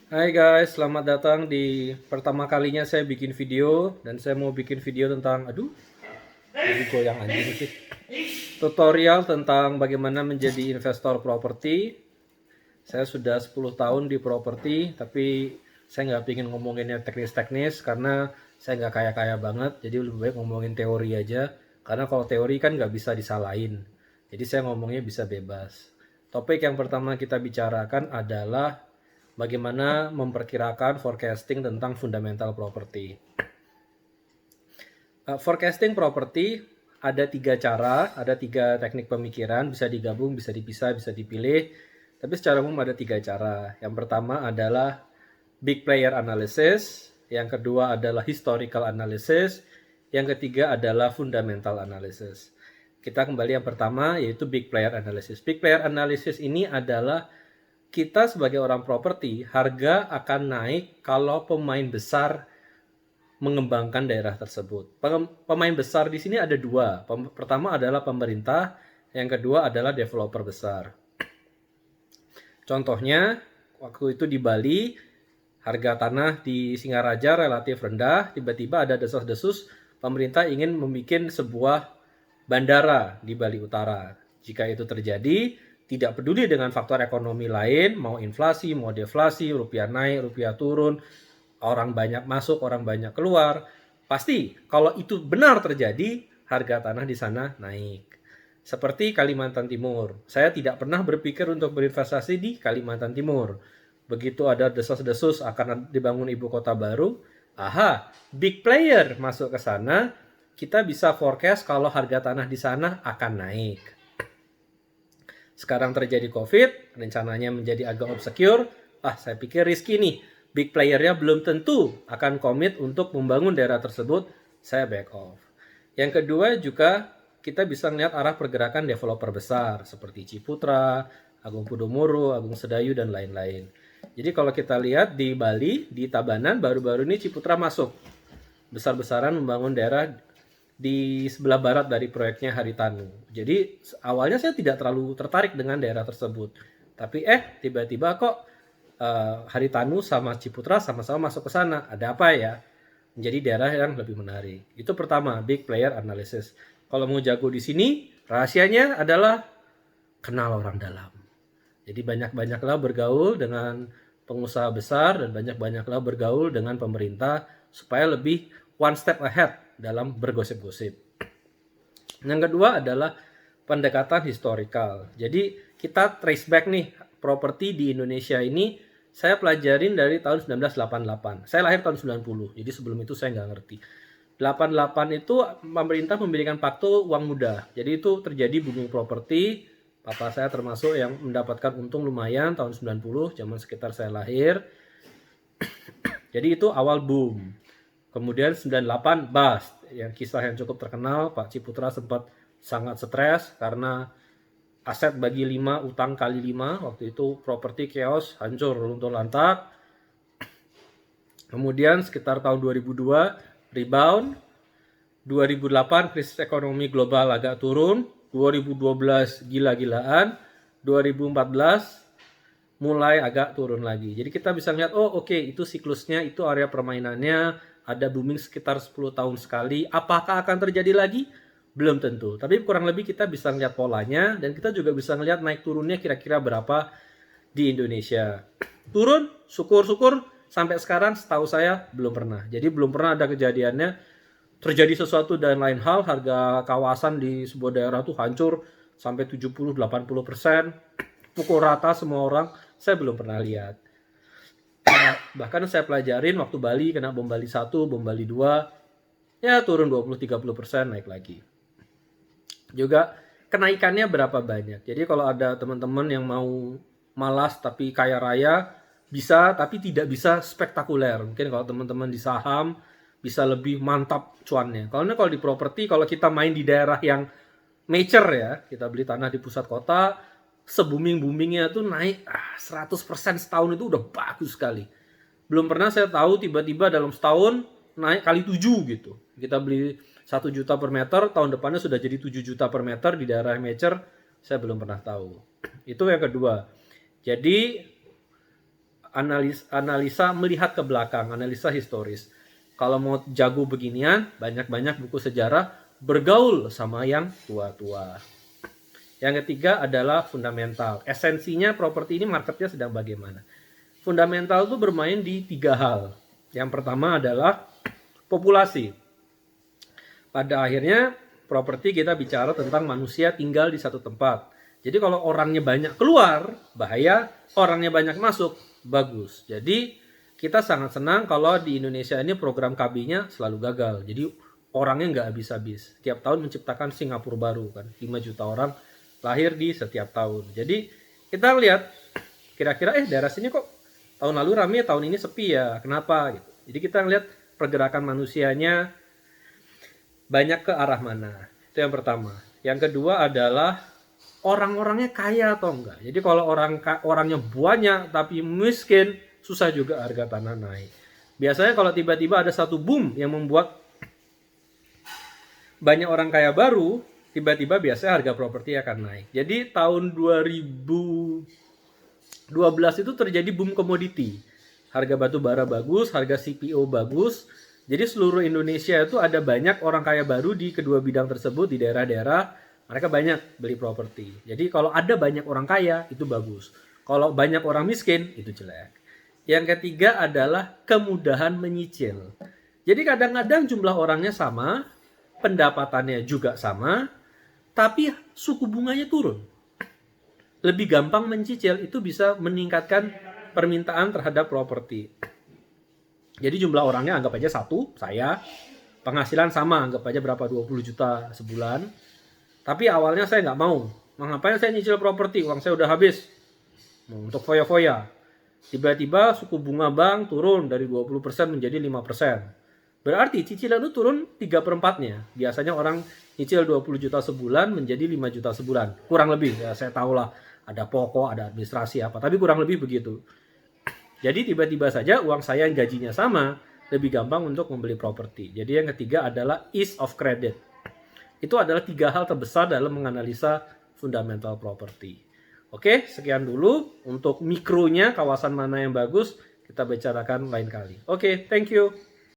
Hai guys, selamat datang di pertama kalinya saya bikin video dan saya mau bikin video tentang jadi goyang anjing sih. Tutorial tentang bagaimana menjadi investor properti. Saya sudah 10 tahun di properti, tapi saya nggak pingin ngomonginnya teknis-teknis karena saya nggak kaya-kaya banget, jadi lebih baik ngomongin teori aja. Karena kalau teori kan nggak bisa disalahin, jadi saya ngomongnya bisa bebas. Topik yang pertama kita bicarakan adalah bagaimana memperkirakan forecasting tentang fundamental property. Forecasting property ada tiga cara, ada tiga teknik pemikiran, bisa digabung, bisa dipisah, bisa dipilih. Tapi secara umum ada tiga cara. Yang pertama adalah big player analysis, yang kedua adalah historical analysis, yang ketiga adalah fundamental analysis. Kita kembali yang pertama yaitu big player analysis. Big player analysis ini adalah kita sebagai orang properti, harga akan naik kalau pemain besar mengembangkan daerah tersebut. Pemain besar di sini ada dua. Pertama adalah pemerintah, yang kedua adalah developer besar. Contohnya, waktu itu di Bali, harga tanah di Singaraja relatif rendah, tiba-tiba ada desas-desus pemerintah ingin membuat sebuah bandara di Bali Utara. Jika itu terjadi, tidak peduli dengan faktor ekonomi lain, mau inflasi, mau deflasi, rupiah naik, rupiah turun, orang banyak masuk, orang banyak keluar, pasti kalau itu benar terjadi, harga tanah di sana naik. Seperti Kalimantan Timur. Saya tidak pernah berpikir untuk berinvestasi di Kalimantan Timur. Begitu ada desas-desus akan dibangun ibu kota baru, aha, big player masuk ke sana, kita bisa forecast kalau harga tanah di sana akan naik. Sekarang terjadi COVID, rencananya menjadi agak obscure. Saya pikir risky nih. Big playernya belum tentu akan komit untuk membangun daerah tersebut. Saya back off. Yang kedua juga kita bisa melihat arah pergerakan developer besar seperti Ciputra, Agung Podomoro, Agung Sedayu, dan lain-lain. Jadi kalau kita lihat di Bali, di Tabanan, baru-baru ini Ciputra masuk. Besar-besaran membangun daerah di sebelah barat dari proyeknya Haritanu. Jadi awalnya saya tidak terlalu tertarik dengan daerah tersebut. Tapi tiba-tiba kok Haritanu sama Ciputra sama-sama masuk ke sana. Ada apa ya? Menjadi daerah yang lebih menarik. Itu pertama, big player analysis. Kalau mau jago di sini, rahasianya adalah kenal orang dalam. Jadi banyak-banyaklah bergaul dengan pengusaha besar dan banyak-banyaklah bergaul dengan pemerintah supaya lebih one step ahead dalam bergosip-gosip. Yang kedua adalah pendekatan historical. Jadi kita trace back nih, properti di Indonesia ini saya pelajarin dari tahun 1988. Saya lahir tahun 90, jadi sebelum itu saya nggak ngerti. 88 itu pemerintah memberikan pakto uang muda. Jadi itu terjadi booming properti. Papa saya termasuk yang mendapatkan untung lumayan tahun 90, zaman sekitar saya lahir. Jadi itu awal boom. Kemudian 98 bust. Yang kisah yang cukup terkenal, Pak Ciputra sempat sangat stres karena aset bagi 5, utang kali 5. Waktu itu properti chaos, hancur, runtuh lantak. Kemudian sekitar tahun 2002 rebound. 2008 krisis ekonomi global agak turun. 2012 gila-gilaan. 2014 mulai agak turun lagi. Jadi kita bisa lihat, itu siklusnya, itu area permainannya, ada booming sekitar 10 tahun sekali. Apakah akan terjadi lagi? Belum tentu. Tapi kurang lebih kita bisa lihat polanya, dan kita juga bisa lihat naik turunnya kira-kira berapa di Indonesia. Turun, syukur-syukur, sampai sekarang setahu saya belum pernah. Jadi belum pernah ada kejadiannya terjadi sesuatu dan lain hal, harga kawasan di sebuah daerah tuh hancur sampai 70-80%, pukul rata semua orang. Saya belum pernah lihat. Bahkan saya pelajarin waktu Bali, kena bom Bali 1, bom Bali 2, ya turun 20-30%, naik lagi. Juga kenaikannya berapa banyak. Jadi kalau ada teman-teman yang mau malas tapi kaya raya, bisa, tapi tidak bisa spektakuler. Mungkin kalau teman-teman di saham bisa lebih mantap cuannya. Kalau di properti, kalau kita main di daerah yang mature ya, kita beli tanah di pusat kota, se-booming-boomingnya tuh naik 100% setahun, itu udah bagus sekali. Belum pernah saya tahu tiba-tiba dalam setahun naik kali 7 gitu. Kita beli 1 juta per meter, tahun depannya sudah jadi 7 juta per meter di daerah mature, saya belum pernah tahu. Itu yang kedua. Jadi analisa melihat ke belakang, analisa historis. Kalau mau jago beginian, banyak-banyak buku sejarah, bergaul sama yang tua-tua. Yang ketiga adalah fundamental. Esensinya properti ini marketnya sedang bagaimana. Fundamental itu bermain di 3 hal. Yang pertama adalah populasi. Pada akhirnya properti kita bicara tentang manusia tinggal di satu tempat. Jadi kalau orangnya banyak keluar, bahaya. Orangnya banyak masuk, bagus. Jadi kita sangat senang kalau di Indonesia ini program KB-nya selalu gagal. Jadi orangnya nggak habis-habis. Tiap tahun menciptakan Singapura baru kan. 5 juta orang lahir di setiap tahun. Jadi kita lihat kira-kira daerah sini kok tahun lalu rame, tahun ini sepi ya. Kenapa gitu. Jadi kita lihat pergerakan manusianya banyak ke arah mana. Itu yang pertama. Yang kedua adalah orang-orangnya kaya atau enggak. Jadi kalau orangnya banyak tapi miskin, susah juga harga tanah naik. Biasanya kalau tiba-tiba ada satu boom yang membuat banyak orang kaya baru, tiba-tiba biasanya harga properti akan naik. Jadi tahun 2012 itu terjadi boom komoditi. Harga batu bara bagus, harga CPO bagus. Jadi seluruh Indonesia itu ada banyak orang kaya baru di kedua bidang tersebut, di daerah-daerah. Mereka banyak beli properti. Jadi kalau ada banyak orang kaya, itu bagus. Kalau banyak orang miskin, itu jelek. Yang ketiga adalah kemudahan menyicil. Jadi kadang-kadang jumlah orangnya sama, pendapatannya juga sama, tapi suku bunganya turun. Lebih gampang mencicil, itu bisa meningkatkan permintaan terhadap properti. Jadi jumlah orangnya anggap aja 1, saya. Penghasilan sama, anggap aja berapa, 20 juta sebulan. Tapi awalnya saya nggak mau. Ngapain saya nyicil properti? Uang saya udah habis. Untuk foya-foya. Tiba-tiba suku bunga bank turun dari 20% menjadi 5%. Berarti cicilan itu turun 3/4-nya. Biasanya orang nyicil 20 juta sebulan menjadi 5 juta sebulan. Kurang lebih, ya saya tahulah ada pokok, ada administrasi apa. Tapi kurang lebih begitu. Jadi tiba-tiba saja uang saya yang gajinya sama, lebih gampang untuk membeli properti. Jadi yang ketiga adalah ease of credit. Itu adalah 3 hal terbesar dalam menganalisa fundamental property. Oke, sekian dulu. Untuk mikronya, kawasan mana yang bagus, kita bicarakan lain kali. Oke, thank you.